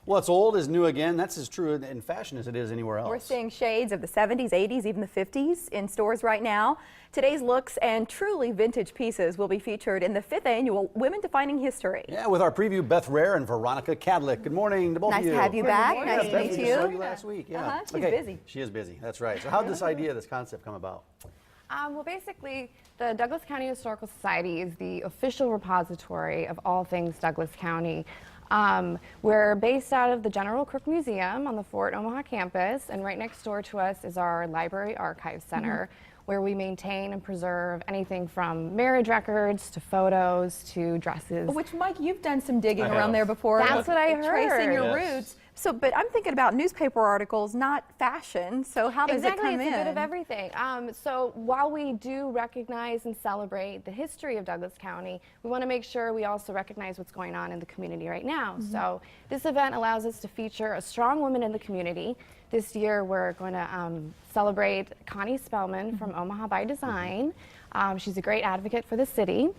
What's old is new again. That's as true in fashion as it is anywhere else. We're seeing shades of the 70s, 80s, even the 50s in stores right now. Today's looks and truly vintage pieces will be featured in the 5th annual Women Defining History. Yeah, with our preview, Beth Rare and Veronica Cadlick. Good morning to both of you. Nice to have you back. Nice to meet We you. saw you last week. Yeah. She's busy. She is busy. That's right. So how did this idea, this concept come about? Well, basically, the Douglas County Historical Society is the official repository of all things Douglas County. We're based out of the General Crook Museum on the Fort Omaha campus, and right next door to us is our Library Archive Center, where we maintain and preserve anything from marriage records to photos to dresses. Which, Mike, you've done some digging around there before. That's what I heard. Tracing your roots. So, but I'm thinking about newspaper articles, not fashion. So how does it come in? Exactly, it's a bit of everything. So while we do recognize and celebrate the history of Douglas County, we want to make sure we also recognize what's going on in the community right now. So this event allows us to feature a strong woman in the community. This year we're going to celebrate Connie Spellman from Omaha by Design. She's a great advocate for the city.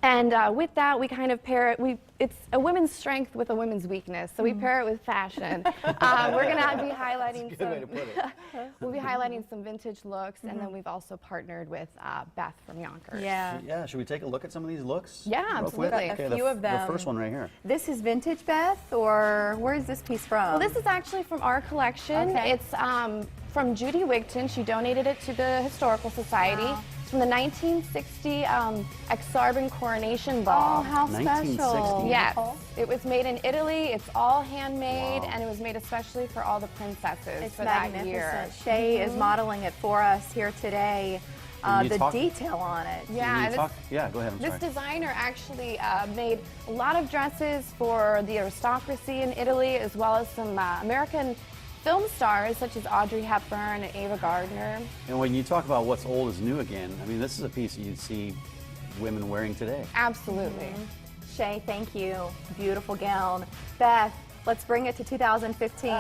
And with that, we kind of pair it, it's a woman's strength with a woman's weakness, so we pair it with fashion. We're going to be highlighting we'll be highlighting some vintage looks, and then we've also partnered with Beth from Yonkers. Yeah. Should we take a look at some of these looks? Yeah, absolutely. A few of them. The first one right here. This is vintage, Beth, or where is this piece from? Well, this is actually from our collection. Okay. It's from Judy Wigton. She donated it to the Historical Society. Wow. It's from the 1960 Exarban Coronation Ball. Oh, how special. 1960. Yes, it was made in Italy. It's all handmade, and it was made especially for all the princesses for that year. Shay is modeling it for us here today. The detail on it. Yeah, go ahead. I'm this sorry. designer actually made a lot of dresses for the aristocracy in Italy, as well as some American film stars such as Audrey Hepburn and Ava Gardner. And when you talk about what's old is new again, I mean, this is a piece that you'd see women wearing today. Absolutely. Shay, thank you. Beautiful gown. Beth, let's bring it to 2015.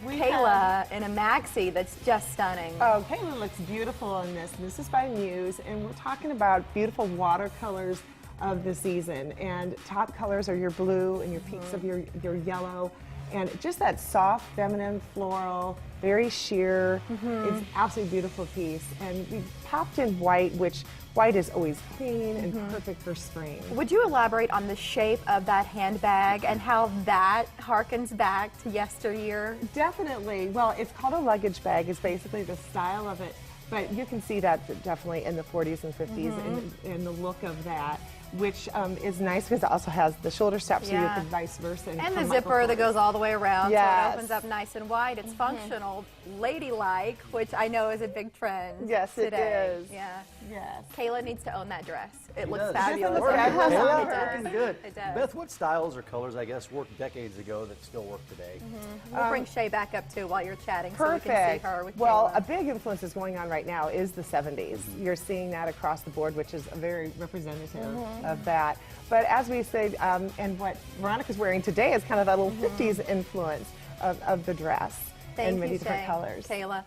Kayla in a maxi that's just stunning. Oh, Kayla looks beautiful on this. This is by Muse, and we're talking about beautiful watercolors of the season. And top colors are your blue and your peaks of your yellow. And just that soft, feminine, floral, very sheer. It's absolutely beautiful piece. And we popped in white, which white is always clean and perfect for spring. Would you elaborate on the shape of that handbag and how that harkens back to yesteryear? Definitely. Well, it's called a luggage bag. It's basically the style of it. But you can see that definitely in the 40s and 50s in the look of that, which is nice because it also has the shoulder strap, so you can vice versa. And the zipper that goes all the way around, so it opens up nice and wide. It's functional, ladylike, which I know is a big trend today. It is. Yeah. Yes. Kayla needs to own that dress. It looks does. fabulous. It looks fabulous. Yeah, It does. looking good. It does. Beth, what styles or colors, I guess, worked decades ago that still work today? We'll bring Shay back up too while you're chatting so we Perfect. can see her with Well, Kayla. a big influence is going on right now is the 70s. You're seeing that across the board, which is very representative of that. But as we said, and what Veronica's wearing today is kind of that little 50s influence of the dress in many different colors. Kayla.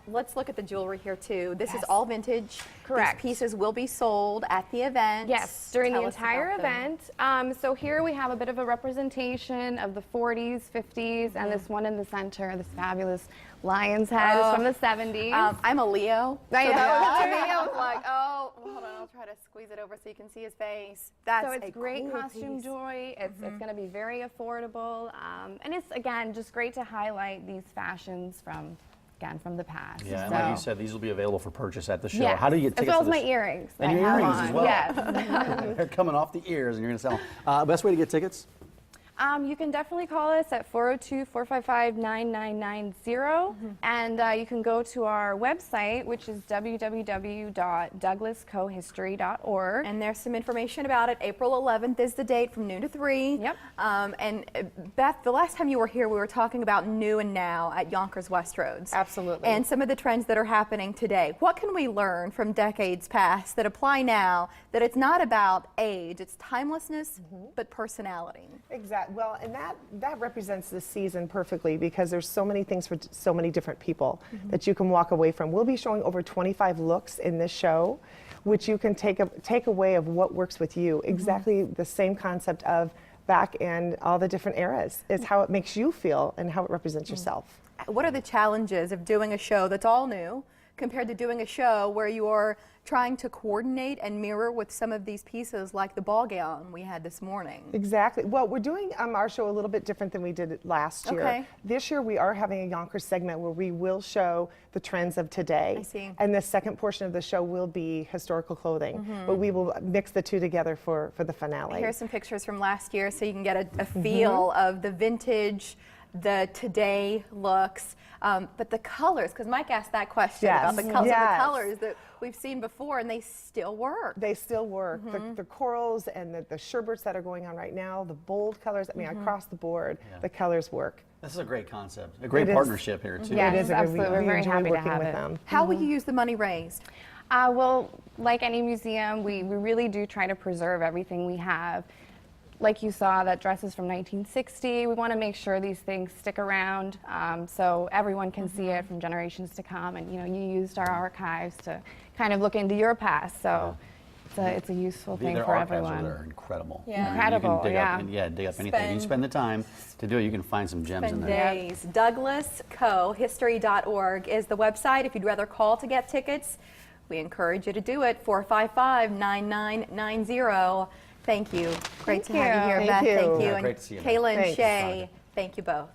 Let's look at the jewelry here too. This is Yes. all vintage. Correct. These pieces will be sold at the event. Yes, during the Tell us entire about them. event. So here we have a bit of a representation of the 40s, 50s, and this one in the center, this fabulous lion's head is from the 70s. I'm a Leo. I So know. that was to me, I was like, oh, hold on, I'll try to squeeze it over so you can see his face. That's So it's a great cool costume piece. jewelry. It's going to be very affordable. And it's, again, just great to highlight these fashions from the past. Yeah, and So- like you said, these will be available for purchase at the show. Yes. How do you get as tickets well to as my this? earrings. And I your have earrings on. as well. Yes. They're coming off the ears, and you're going to sell them. Best way to get tickets? You can definitely call us at 402-455-9990, and you can go to our website, which is www.douglascohistory.org. And there's some information about it. April 11th is the date from noon to 3. Yep. And Beth, the last time you were here, we were talking about new and now at Yonkers Westroads. Absolutely. And some of the trends that are happening today. What can we learn from decades past that apply now, that it's not about age, it's timelessness, but personality? Exactly. Well, and that represents this season perfectly because there's so many things for so many different people that you can walk away from. We'll be showing over 25 looks in this show, which you can take away of what works with you. Exactly the same concept of back in all the different eras. It's how it makes you feel and how it represents yourself. What are the challenges of doing a show that's all new compared to doing a show where you're trying to coordinate and mirror with some of these pieces like the ball gown we had this morning? Exactly. Well, we're doing our show a little bit different than we did it last year. Okay. This year we are having a Yonkers segment where we will show the trends of today. I see. And the second portion of the show will be historical clothing. But we will mix the two together for the finale. Here's some pictures from last year so you can get a feel of the vintage, the today looks, but the colors, because Mike asked that question about the colors, the colors that we've seen before, and they still work. They still work. The corals and the sherberts that are going on right now, the bold colors, I mean, across the board, the colors work. This is a great concept, a great partnership here too. Yes, It is. absolutely. We're very enjoy happy to working have with it. them. How will you use the money raised? Well, like any museum, we really do try to preserve everything we have. Like you saw, that dress is from 1960. We want to make sure these things stick around so everyone can see it from generations to come. And you know, you used our archives to kind of look into your past, so it's a useful thing Their for archives everyone. are incredible. Yeah. I mean, Incredible, you can dig yeah. up, dig up anything. If you spend the time to do it, you can find some gems in there. Days. DouglasCoHistory.org is the website. If you'd rather call to get tickets, we encourage you to do it. 455-9990. Thank you. Great to have you here, Thank Beth. you. Thank you. Yeah, And great to see you, Beth. Kayla and Thanks. Shay, thank you both.